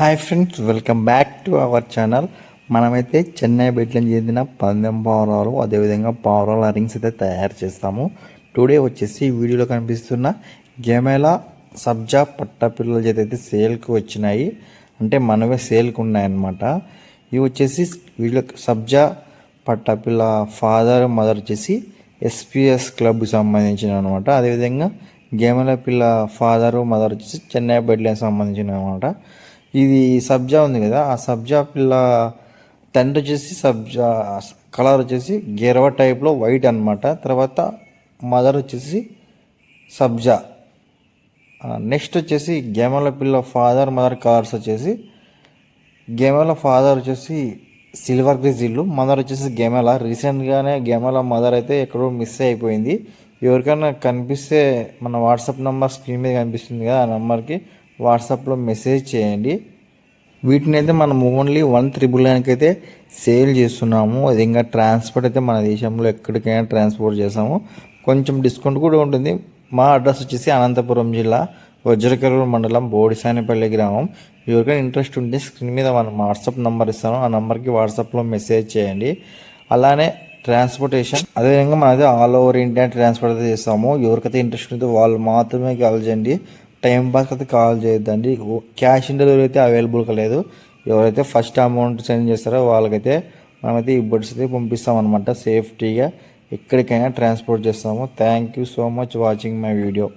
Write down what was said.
Hi friends, welcome back to our channel. మనమైతే చెన్నై బెట్లను చెందిన పందెం పావురాలు, అదేవిధంగా పావురాల రింగ్స్ అయితే తయారు చేస్తాము. టుడే వచ్చేసి ఈ వీడియోలో కనిపిస్తున్న గెమెలా సబ్జా పట్టపిల్లల చేత అయితే సేల్కి వచ్చినాయి. అంటే మనవే సేల్కి ఉన్నాయన్నమాట. ఇవి వచ్చేసి వీళ్ళ సబ్జా పట్టపిల్ల ఫాదర్ మదర్ వచ్చేసి ఎస్పిఎస్ క్లబ్కి సంబంధించిన అనమాట. అదేవిధంగా గేమెల పిల్ల ఫాదరు మదర్ వచ్చేసి చెన్నై బెడ్లకు సంబంధించిన అనమాట. ఇది సబ్జా ఉంది కదా, ఆ సబ్జా పిల్ల తండ్రి వచ్చేసి సబ్జా కలర్ వచ్చేసి గెరవ టైప్లో వైట్ అనమాట. తర్వాత మదర్ వచ్చేసి సబ్జా. నెక్స్ట్ వచ్చేసి గేమల పిల్ల ఫాదర్ మదర్ కలర్స్ వచ్చేసి గేమల ఫాదర్ వచ్చేసి సిల్వర్ గ్రిజిల్లు, మదర్ వచ్చేసి గేమల. రీసెంట్గానే గేమల మదర్ అయితే ఎక్కడో మిస్ అయిపోయింది. ఎవరికైనా కనిపిస్తే మన వాట్సాప్ నెంబర్ స్క్రీన్ మీద కనిపిస్తుంది కదా, ఆ నెంబర్కి వాట్సాప్లో మెసేజ్ చేయండి. వీటిని అయితే మనం ఓన్లీ 1,999 అయితే సేల్ చేస్తున్నాము. అది ఇంకా ట్రాన్స్పోర్ట్ అయితే మన దేశంలో ఎక్కడికైనా ట్రాన్స్పోర్ట్ చేస్తాము. కొంచెం డిస్కౌంట్ కూడా ఉంటుంది. మా అడ్రస్ వచ్చేసి అనంతపురం జిల్లా వజ్రకరూరు మండలం బోడిసానిపల్లి గ్రామం. ఎవరికైనా ఇంట్రెస్ట్ ఉంటే స్క్రీన్ మీద మనం వాట్సాప్ నెంబర్ ఇస్తాను, ఆ నెంబర్కి వాట్సాప్లో మెసేజ్ చేయండి. అలానే ట్రాన్స్పోర్టేషన్ అదేవిధంగా మనది ఆల్ ఓవర్ ఇండియా ట్రాన్స్పోర్ట్ అయితే చేస్తాము. ఎవరికైతే ఇంట్రెస్ట్ ఉంటే వాళ్ళు మాత్రమే కాల్ చేయండి. టైం పాస్ అయితే కాల్ చేయొద్దండి. క్యాష్ ఆన్ డెలివరీ అయితే అవైలబుల్గా లేదు. ఎవరైతే ఫస్ట్ అమౌంట్ సెండ్ చేస్తారో వాళ్ళకైతే మనమైతే ఈ బర్డ్స్ అయితే పంపిస్తామన్నమాట. సేఫ్టీగా ఎక్కడికైనా ట్రాన్స్పోర్ట్ చేస్తాము. Thank you so much watching my video.